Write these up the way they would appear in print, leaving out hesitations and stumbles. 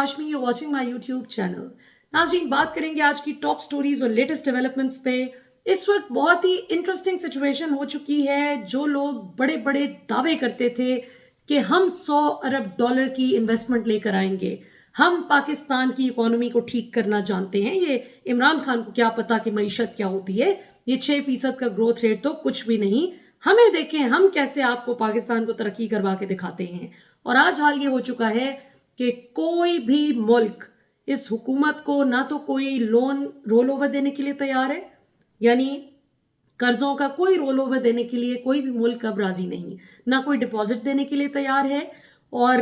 Hashmi, you watching my YouTube channel. नाज़रीन, बात करेंगे आज की टॉप स्टोरीज और लेटेस्ट डेवलपमेंट्स पे। इस वक्त बहुत ही इंटरेस्टिंग सिचुएशन हो चुकी है। जो लोग बड़े बड़े दावे करते थे कि हम 100 अरब डॉलर की इन्वेस्टमेंट लेकर आएंगे, हम पाकिस्तान की इकोनॉमी को ठीक करना जानते हैं, ये इमरान खान को क्या पता कि मईशत क्या होती है, ये 6% का ग्रोथ रेट तो कुछ भी नहीं, हमें देखें हम कैसे आपको पाकिस्तान को तरक्की करवा के दिखाते हैं। और आज हाल ये हो चुका है कि कोई भी मुल्क इस हुकूमत को ना तो कोई लोन रोल ओवर देने के लिए तैयार है, यानी कर्जों का कोई रोल ओवर देने के लिए कोई भी मुल्क अब राजी नहीं, ना कोई डिपॉजिट देने के लिए तैयार है। और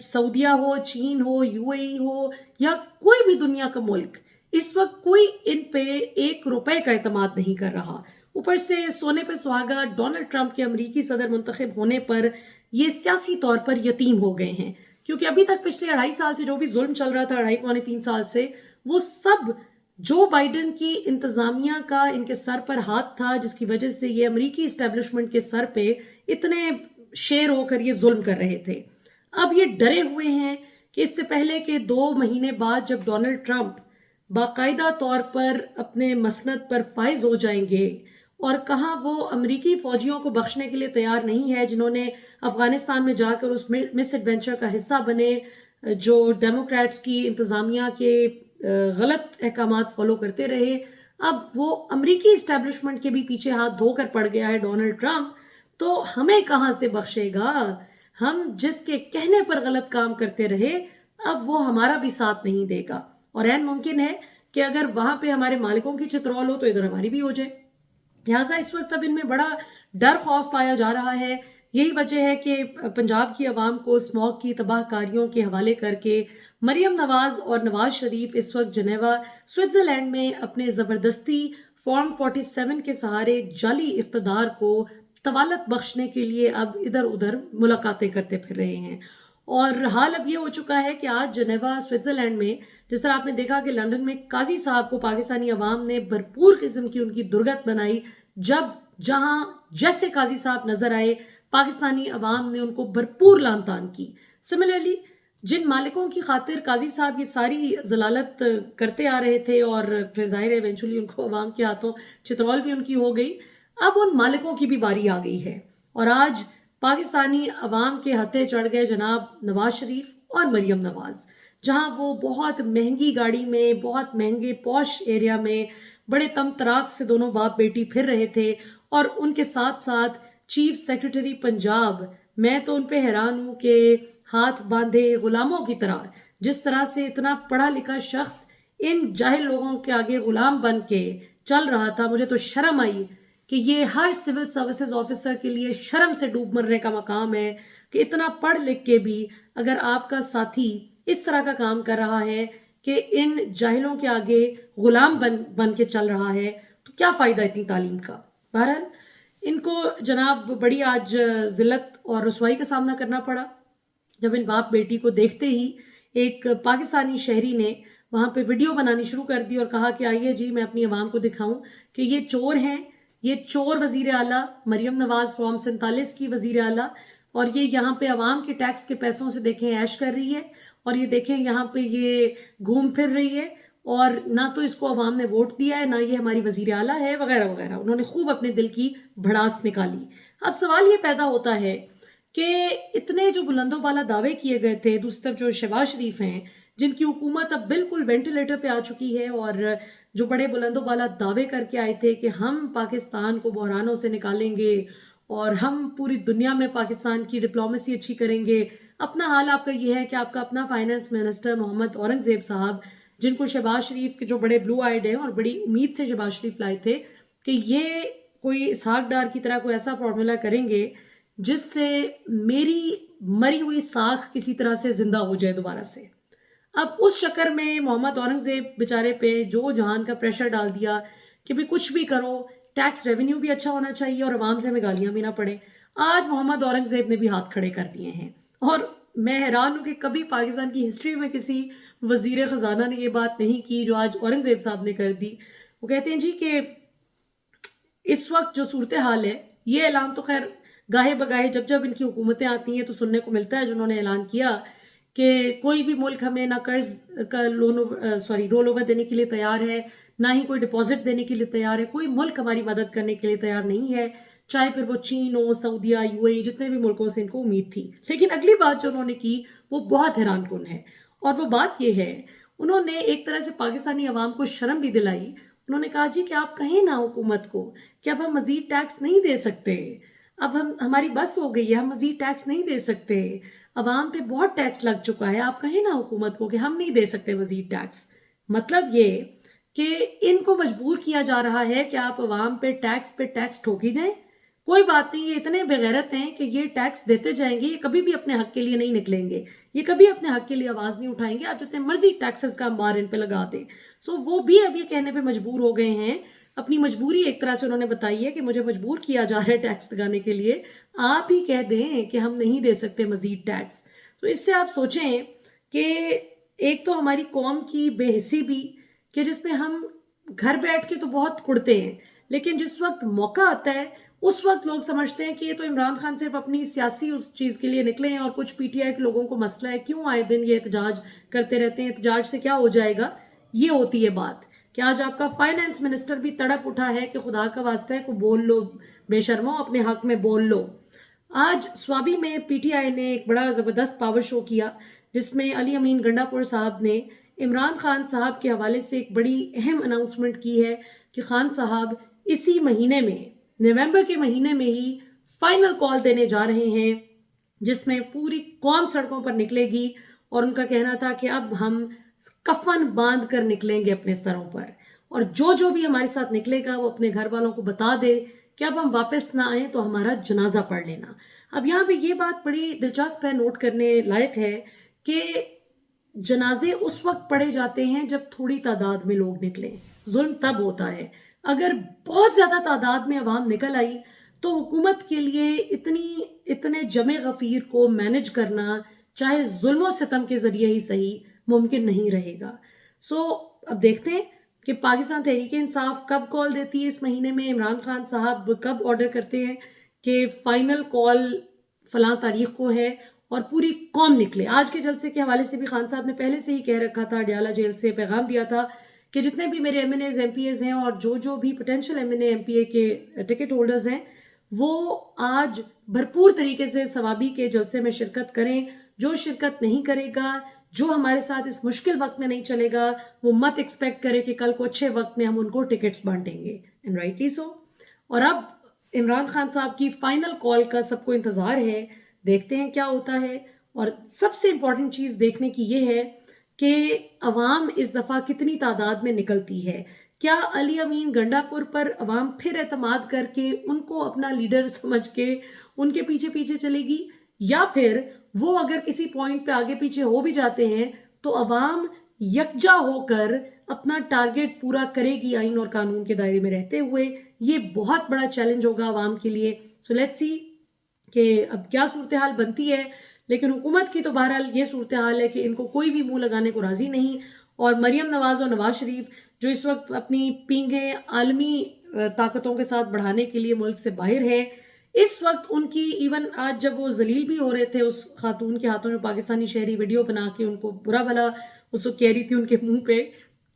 सऊदिया हो, चीन हो, यूएई हो या कोई भी दुनिया का मुल्क इस वक्त कोई इन पे 1 रुपए का एतमाद नहीं कर रहा। ऊपर से सोने पे सुहागा डोनाल्ड ट्रंप के अमरीकी सदर मुंतखब होने पर ये सियासी तौर पर यतीम हो गए हैं, क्योंकि अभी तक पिछले 2.5 साल से जो भी जुल्म चल रहा था, 2.5 पौने 3 साल से, वो सब जो बाइडन की इंतजामिया का इनके सर पर हाथ था, जिसकी वजह से ये अमरीकी इस्टेब्लिशमेंट के सर पे इतने शेर होकर ये जुल्म कर रहे थे। अब ये डरे हुए हैं कि इससे पहले के 2 महीने बाद जब डोनाल्ड ट्रंप बाकायदा तौर पर अपने मसनद पर फाइज हो जाएंगे और कहाँ वो अमरीकी फौजियों को बख्शने के लिए तैयार नहीं है जिन्होंने अफगानिस्तान में जाकर उस मिस एडवेंचर का हिस्सा बने, जो डेमोक्रेट्स की इंतज़ामिया के गलत अहकामात फॉलो करते रहे। अब वो अमरीकी इस्टेब्लिशमेंट के भी पीछे हाथ धोकर पड़ गया है डोनाल्ड ट्रंप, तो हमें कहाँ से बख्शेगा। हम जिसके कहने पर गलत काम करते रहे, अब वो हमारा भी साथ नहीं देगा। और ऐन मुमकिन है कि अगर वहां पे हमारे मालिकों की चित्रौल हो तो इधर हमारी भी हो जाए। लिहाजा इस वक्त अब इनमें बड़ा डर खौफ पाया जा रहा है। यही वजह है कि पंजाब की आवाम को स्मॉग की तबाहकारियों के हवाले करके मरियम नवाज और नवाज शरीफ इस वक्त जनेवा स्विट्जरलैंड में अपने ज़बरदस्ती फॉर्म 47 के सहारे जाली इक़्तिदार को तवालत बख्शने के लिए अब इधर उधर मुलाकातें करते फिर रहे हैं। और हाल अब ये हो चुका है कि आज जनेवा स्विट्जरलैंड में, जिस तरह आपने देखा कि लंदन में काजी साहब को पाकिस्तानी अवाम ने भरपूर किस्म की उनकी दुर्गत बनाई, जब जहां जैसे काजी साहब नजर आए पाकिस्तानी अवाम ने उनको भरपूर लानतान की। सिमिलरली जिन मालिकों की खातिर काजी साहब ये सारी जलालत करते आ रहे थे और फिर जाहिर है इवेंचुअली उनको अवाम के हाथों चित्रौल भी उनकी हो गई, अब उन मालिकों की भी बारी आ गई है। और आज पाकिस्तानी अवाम के हत्थे चढ़ गए जनाब नवाज शरीफ और मरियम नवाज, जहां वो बहुत महंगी गाड़ी में, बहुत महंगे पॉश एरिया में बड़े तम तराक से दोनों बाप बेटी फिर रहे थे। और उनके साथ साथ चीफ सेक्रेटरी पंजाब, मैं तो उन पे हैरान हूं कि हाथ बांधे गुलामों की तरह, जिस तरह से इतना पढ़ा लिखा शख्स इन जाहिल लोगों के आगे गुलाम बन के चल रहा था, मुझे तो शर्म आई कि ये हर सिविल सर्विसेज ऑफिसर के लिए शर्म से डूब मरने का मकाम है कि इतना पढ़ लिख के भी अगर आपका साथी इस तरह का काम कर रहा है कि इन जाहिलों के आगे गुलाम बन के चल रहा है, तो क्या फ़ायदा इतनी तालीम का। बहरहाल इनको जनाब बड़ी आज जिल्लत और रुसवाई का सामना करना पड़ा, जब इन बाप बेटी को देखते ही एक पाकिस्तानी शहरी ने वहाँ पे वीडियो बनानी शुरू कर दी और कहा कि आइए जी मैं अपनी आवाम को दिखाऊं कि ये चोर हैं, ये चोर वजीर आला मरियम नवाज फॉर्म 47 की वजीर आला, और ये यहाँ पे आवाम के टैक्स के पैसों से देखें ऐश कर रही है, और ये देखें यहाँ पे ये घूम फिर रही है, और ना तो इसको अवाम ने वोट दिया है, ना ये हमारी वजीर आला है, वगैरह वगैरह। उन्होंने खूब अपने दिल की भड़ास निकाली। अब सवाल ये पैदा होता है कि इतने जो बुलंदों वाला दावे किए गए थे, दूसरी तरफ जो शहबाज शरीफ हैं जिनकी हुकूमत अब बिल्कुल वेंटिलेटर पे आ चुकी है, और जो बड़े बुलंदों वाला दावे करके आए थे कि हम पाकिस्तान को बहरानों से निकालेंगे और हम पूरी दुनिया में पाकिस्तान की डिप्लोमेसी अच्छी करेंगे। अपना हाल आपका ये है कि आपका अपना फाइनेंस मिनिस्टर मोहम्मद औरंगजेब साहब, जिनको शहबाज शरीफ के जो बड़े ब्लू आइड हैं और बड़ी उम्मीद से शहबाज शरीफ लाए थे कि ये कोई इसहाक डार की तरह कोई ऐसा फॉर्मूला करेंगे जिससे मेरी मरी हुई साख किसी तरह से जिंदा हो जाए दोबारा से। अब उस चक्कर में मोहम्मद औरंगजेब बेचारे पे जो जहान का प्रेशर डाल दिया कि भाई कुछ भी करो, टैक्स रेवेन्यू भी अच्छा होना चाहिए और आवाम से हमें गालियां भी ना पड़े। आज मोहम्मद औरंगजेब ने भी हाथ खड़े कर दिए हैं, और मैं हैरान हूं कि कभी पाकिस्तान की हिस्ट्री में किसी वजीर खजाना ने ये बात नहीं की जो आज औरंगजेब साहब ने कर दी। वो कहते हैं जी कि इस वक्त जो सूरत हाल है, ये ऐलान तो खैर गाहे बगाहे जब जब इनकी हुकूमतें आती हैं तो सुनने को मिलता है, जिन्होंने ऐलान किया کہ کوئی بھی ملک ہمیں نہ قرض کا رول اوور دینے کے لیے تیار ہے، نہ ہی کوئی ڈپازٹ دینے کے لیے تیار ہے، کوئی ملک ہماری مدد کرنے کے لیے تیار نہیں ہے، چاہے پھر وہ چین ہو، سعودیہ، یو اے ای، جتنے بھی ملکوں سے ان کو امید تھی۔ لیکن اگلی بات جو انہوں نے کی وہ بہت حیران کن ہے، اور وہ بات یہ ہے، انہوں نے ایک طرح سے پاکستانی عوام کو شرم بھی دلائی۔ انہوں نے کہا جی کہ آپ کہیں نا حکومت کو کہ اب ہم مزید ٹیکس نہیں دے سکتے، اب ہماری بس ہو گئی ہے، ہم مزید ٹیکس نہیں دے سکتے، عوام پہ بہت ٹیکس لگ چکا ہے، آپ کہیں نا حکومت کو کہ ہم نہیں دے سکتے مزید ٹیکس۔ مطلب یہ کہ ان کو مجبور کیا جا رہا ہے کہ آپ عوام پہ ٹیکس ٹھوکی جائیں، کوئی بات نہیں، یہ اتنے بغیرت ہیں کہ یہ ٹیکس دیتے جائیں گے، یہ کبھی بھی اپنے حق کے لیے نہیں نکلیں گے، یہ کبھی اپنے حق کے لیے آواز نہیں اٹھائیں گے، آپ جتنے مرضی ٹیکسز کا انبار ان پہ لگا دیں۔ سو وہ بھی اب یہ کہنے پہ مجبور ہو گئے ہیں، اپنی مجبوری ایک طرح سے انہوں نے بتائی ہے کہ مجھے مجبور کیا جا رہا ہے ٹیکس لگانے کے لیے، آپ ہی کہہ دیں کہ ہم نہیں دے سکتے مزید ٹیکس۔ تو اس سے آپ سوچیں کہ ایک تو ہماری قوم کی بے حسی بھی، کہ جس میں ہم گھر بیٹھ کے تو بہت کڑتے ہیں، لیکن جس وقت موقع آتا ہے اس وقت لوگ سمجھتے ہیں کہ یہ تو عمران خان صرف اپنی سیاسی اس چیز کے لیے نکلے ہیں، اور کچھ پی ٹی آئی کے لوگوں کو مسئلہ ہے، کیوں آئے دن یہ احتجاج کرتے رہتے ہیں، احتجاج سے کیا ہو جائے گا۔ یہ ہوتی ہے بات کہ آج آپ کا فائنانس منسٹر بھی تڑپ اٹھا ہے کہ خدا کا واسطہ ہے کو بول لو، بے شرمو اپنے حق میں بول لو۔ آج سوابی میں پی ٹی آئی نے ایک بڑا زبردست پاور شو کیا، جس میں علی امین گنڈا پور صاحب نے عمران خان صاحب کے حوالے سے ایک بڑی اہم اناؤنسمنٹ کی ہے کہ خان صاحب اسی مہینے میں، نومبر کے مہینے میں ہی فائنل کال دینے جا رہے ہیں، جس میں پوری قوم سڑکوں پر نکلے گی، اور ان کا کہنا تھا کہ اب ہم کفن باندھ کر نکلیں گے اپنے سروں پر، اور جو جو بھی ہمارے ساتھ نکلے گا وہ اپنے گھر والوں کو بتا دے کہ اب ہم واپس نہ آئیں تو ہمارا جنازہ پڑھ لینا۔ اب یہاں پہ یہ بات بڑی دلچسپ ہے، نوٹ کرنے لائق ہے کہ جنازے اس وقت پڑھے جاتے ہیں جب تھوڑی تعداد میں لوگ نکلیں، ظلم تب ہوتا ہے۔ اگر بہت زیادہ تعداد میں عوام نکل آئی تو حکومت کے لیے اتنے جمع غفیر کو مینج کرنا، چاہے ظلم و ستم کے ذریعے ہی صحیح، ممکن نہیں رہے گا۔ سو اب دیکھتے ہیں کہ پاکستان تحریک انصاف کب کال دیتی ہے اس مہینے میں، عمران خان صاحب کب آرڈر کرتے ہیں کہ فائنل کال فلاں تاریخ کو ہے اور پوری قوم نکلے۔ آج کے جلسے کے حوالے سے بھی خان صاحب نے پہلے سے ہی کہہ رکھا تھا، ڈیالہ جیل سے پیغام دیا تھا کہ جتنے بھی میرے M N As, M P As ہیں، اور جو بھی potential M N A, M P A کے ٹکٹ ہولڈرز ہیں، وہ آج بھرپور طریقے سے ثوابی کے جلسے میں شرکت کریں۔ جو شرکت نہیں کرے گا، جو ہمارے ساتھ اس مشکل وقت میں نہیں چلے گا، وہ مت ایکسپیکٹ کرے کہ کل کو اچھے وقت میں ہم ان کو ٹکٹس بانٹیں گے، اینڈ رائٹلی سو۔ اور اب عمران خان صاحب کی فائنل کال کا سب کو انتظار ہے، دیکھتے ہیں کیا ہوتا ہے۔ اور سب سے امپورٹنٹ چیز دیکھنے کی یہ ہے کہ عوام اس دفعہ کتنی تعداد میں نکلتی ہے۔ کیا علی امین گنڈا پور پر عوام پھر اعتماد کر کے ان کو اپنا لیڈر سمجھ کے ان کے پیچھے پیچھے چلے گی، یا پھر وہ اگر کسی پوائنٹ پہ آگے پیچھے ہو بھی جاتے ہیں تو عوام یکجا ہو کر اپنا ٹارگٹ پورا کرے گی آئین اور قانون کے دائرے میں رہتے ہوئے؟ یہ بہت بڑا چیلنج ہوگا عوام کے لیے۔ سو لیٹس سی کہ اب کیا صورتحال بنتی ہے، لیکن حکومت کی تو بہرحال یہ صورتحال ہے کہ ان کو کوئی بھی منہ لگانے کو راضی نہیں، اور مریم نواز اور نواز شریف جو اس وقت اپنی پینگیں عالمی طاقتوں کے ساتھ بڑھانے کے لیے ملک سے باہر ہے، اس وقت ان کی ایون آج جب وہ ذلیل بھی ہو رہے تھے اس خاتون کے ہاتھوں میں، پاکستانی شہری ویڈیو بنا کے ان کو برا بھلا اس وقت کہہ رہی تھی ان کے منہ پہ،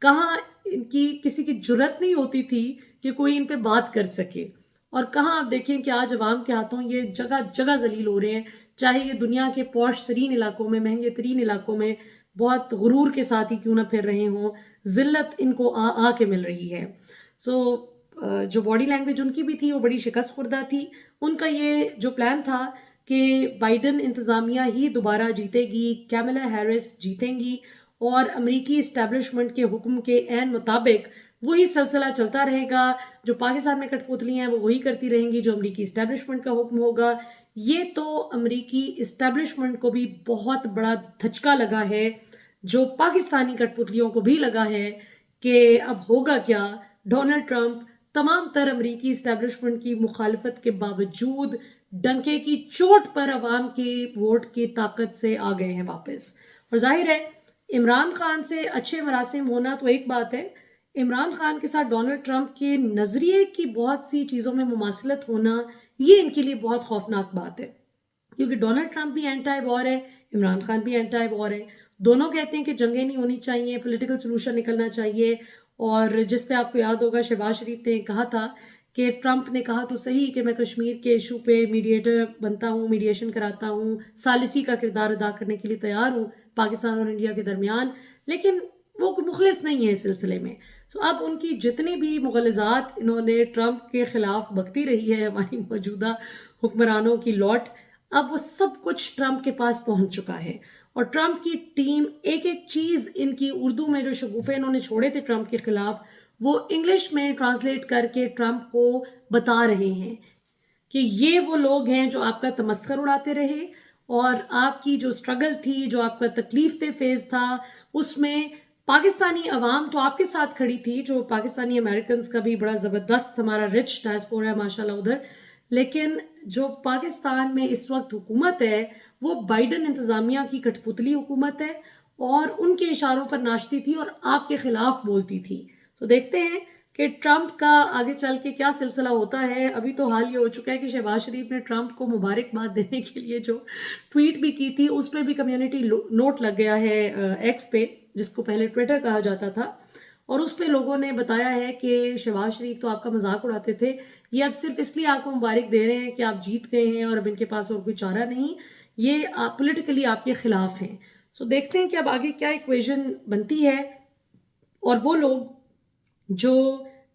کہاں ان کی کسی کی جرت نہیں ہوتی تھی کہ کوئی ان پہ بات کر سکے، اور کہاں آپ دیکھیں کہ آج عوام کے ہاتھوں یہ جگہ جگہ ذلیل ہو رہے ہیں، چاہے یہ دنیا کے پوش ترین علاقوں میں، مہنگے ترین علاقوں میں بہت غرور کے ساتھ ہی کیوں نہ پھر رہے ہوں، ذلت ان کو آ کے مل رہی ہے۔ سو جو باڈی لینگویج ان کی بھی تھی وہ بڑی شکست خوردہ تھی۔ ان کا یہ جو پلان تھا کہ بائیڈن انتظامیہ ہی دوبارہ جیتے گی، کیملا ہیرس جیتیں گی، اور امریکی اسٹیبلشمنٹ کے حکم کے عین مطابق وہی سلسلہ چلتا رہے گا، جو پاکستان میں کٹ پتلی ہیں وہ وہی کرتی رہیں گی جو امریکی اسٹیبلشمنٹ کا حکم ہوگا۔ یہ تو امریکی اسٹیبلشمنٹ کو بھی بہت بڑا دھچکا لگا ہے، جو پاکستانی کٹ پتلیوں کو بھی لگا ہے کہ اب ہوگا کیا۔ ڈونلڈ ٹرمپ تمام تر امریکی اسٹیبلشمنٹ کی مخالفت کے باوجود ڈنکے کی چوٹ پر عوام کے ووٹ کی طاقت سے آ گئے ہیں واپس۔ اور ظاہر ہے عمران خان سے اچھے مراسم ہونا تو ایک بات ہے، عمران خان کے ساتھ ڈونلڈ ٹرمپ کے نظریے کی بہت سی چیزوں میں مماثلت ہونا، یہ ان کے لیے بہت خوفناک بات ہے۔ क्योंकि डोनाल्ड ट्रंप भी एंटी वॉर है, इमरान खान भी एंटी वॉर है। दोनों कहते हैं कि जंगें नहीं होनी चाहिए, पॉलिटिकल सोल्यूशन निकलना चाहिए। और जिस पे आपको याद होगा शहबाज शरीफ ने कहा था कि ट्रंप ने कहा तो सही कि मैं कश्मीर के इशू पे मीडिएटर बनता हूँ, मीडिएशन कराता हूँ, सालिसी का किरदार अदा करने के लिए तैयार हूँ पाकिस्तान और इंडिया के दरमियान, लेकिन वो मुखलिस नहीं है इस सिलसिले में। सो अब उनकी जितनी भी मुगलजात इन्होंने ट्रंप के खिलाफ बकती रही है हमारी मौजूदा हुक्मरानों की लौट, अब वो सब कुछ ट्रंप के पास पहुंच चुका है। और ट्रंप की टीम एक एक चीज इनकी उर्दू में जो शगुफे इन्होंने छोड़े थे ट्रंप के खिलाफ, वो इंग्लिश में ट्रांसलेट करके ट्रंप को बता रहे हैं कि ये वो लोग हैं जो आपका तमस्खर उड़ाते रहे, और आपकी जो स्ट्रगल थी, जो आपका तकलीफ दे फेज था, उसमें पाकिस्तानी अवाम तो आपके साथ खड़ी थी, जो पाकिस्तानी अमेरिकन का भी बड़ा ज़बरदस्त हमारा रिच डायस्पोरा है माशाल्लाह उधर। लेकिन जो पाकिस्तान में इस वक्त हुकूमत है वो बाइडन इंतज़ामिया की कठपुतली हुकूमत है, और उनके इशारों पर नाचती थी और आपके खिलाफ बोलती थी। तो देखते हैं कि ट्रंप का आगे चल के क्या सिलसिला होता है। अभी तो हाल ये हो चुका है कि शहबाज शरीफ ने ट्रंप को मुबारकबाद देने के लिए जो ट्वीट भी की थी उस पर भी कम्युनिटी नोट लग गया है एक्स पे, जिसको पहले ट्विटर कहा जाता था। और उस पे लोगों ने बताया है कि शहबाज शरीफ तो आपका मजाक उड़ाते थे, ये अब सिर्फ इसलिए आपको मुबारक दे रहे हैं कि आप जीत गए हैं और अब इनके पास और कोई चारा नहीं, ये पॉलिटिकली आपके खिलाफ हैं। सो देखते हैं कि अब आगे क्या इक्वेशन बनती है। और वो लोग जो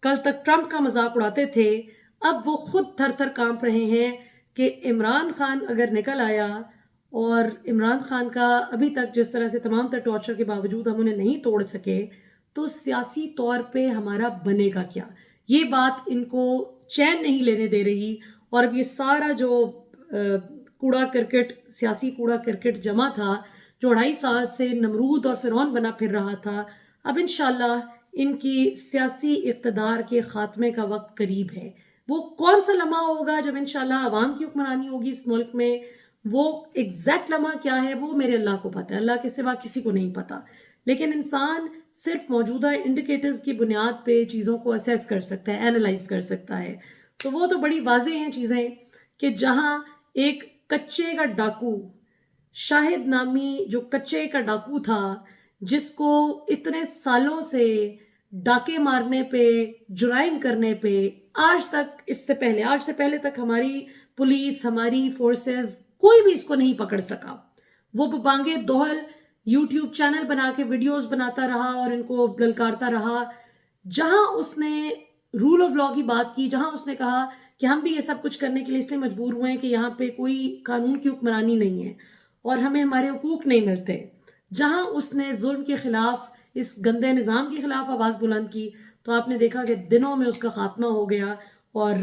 कल तक ट्रंप का मजाक उड़ाते थे, अब वो खुद थर थर कांप रहे हैं कि इमरान खान अगर निकल आया, और इमरान खान का अभी तक जिस तरह से तमाम तर टॉर्चर के बावजूद हम उन्हें नहीं तोड़ सके, तो सियासी तौर पे हमारा बनेगा क्या, ये बात इनको चैन नहीं लेने दे रही। और अब ये सारा जो कूड़ा क्रिकेट, सियासी कूड़ा क्रिकेट जमा था, जो 2.5 साल से नमरूद और फिरौन बना फिर रहा था, अब इंशाल्लाह इनकी सियासी इक़्तिदार के ख़ात्मे का वक्त करीब है। वो कौन सा लम्हा होगा जब इंशाल्लाह अवाम की हुक्मरानी होगी इस मुल्क में, वो एग्जैक्ट लम्हा क्या है वो मेरे अल्लाह को पता है, अल्लाह के सिवा किसी को नहीं पता। लेकिन इंसान सिर्फ मौजूदा इंडिकेटर्स की बुनियाद पे चीज़ों को असेस कर सकता है, एनालाइज कर सकता है। तो वो तो बड़ी वाज़ेह हैं चीज़ें कि जहाँ एक कच्चे का डाकू, शाहिद नामी जो कच्चे का डाकू था, जिसको इतने सालों से डाके मारने पे, जुराइम करने पे, आज तक इससे पहले, आज से पहले तक हमारी पुलिस, हमारी फोर्सेस, कोई भी इसको नहीं पकड़ सका। वो बबांगे दोहल यूट्यूब चैनल बना के वीडियोस बनाता रहा और इनको ललकारता रहा। जहां उसने रूल ऑफ लॉ की बात की, जहां उसने कहा कि हम भी ये सब कुछ करने के लिए इसलिए मजबूर हुए हैं कि यहाँ पे कोई कानून की हुक्मरानी नहीं है और हमें हमारे हुकूक नहीं मिलते, जहां उसने जुल्म के खिलाफ, इस गंदे निज़ाम के खिलाफ आवाज़ बुलंद की, तो आपने देखा कि दिनों में उसका खात्मा हो गया। और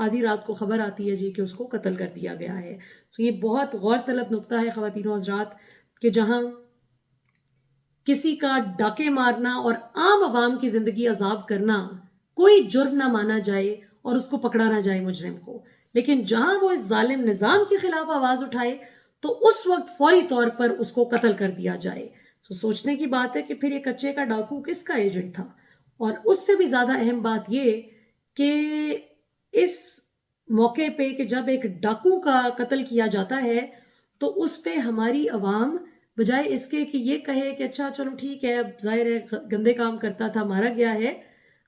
आधी रात को खबर आती है जी कि उसको कत्ल कर दिया गया है। तो ये बहुत गौर तलब नुक्ता है ख़वातीन और हज़रात, कि जहाँ किसी का डाके मारना और आम आवाम की ज़िंदगी अजाब करना कोई जुर्म ना माना जाए और उसको पकड़ा ना जाए मुजरिम को, लेकिन जहां वो इस जालिम निज़ाम के खिलाफ आवाज़ उठाए तो उस वक्त फौरी तौर पर उसको कत्ल कर दिया जाए। तो सोचने की बात है कि फिर ये कच्चे का डाकू किसका एजेंट था। और उससे भी ज़्यादा अहम बात ये कि इस मौके पे कि जब एक डाकू का कत्ल किया जाता है तो उस पे हमारी आवाम, बजाय इसके कि ये कहे कि अच्छा चलो ठीक है, अब जाहिर है गंदे काम करता था मारा गया है,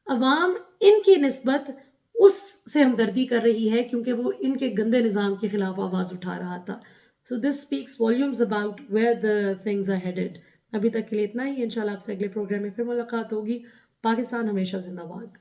अवाम इनकी निस्बत उससे हमदर्दी कर रही है क्योंकि वो इनके गंदे निज़ाम के खिलाफ आवाज़ उठा रहा था। So this speaks volumes about where the things are headed. अभी तक के लिए इतना ही, इंशाल्लाह आपसे अगले प्रोग्राम में फिर मुलाकात होगी। पाकिस्तान हमेशा जिंदाबाद।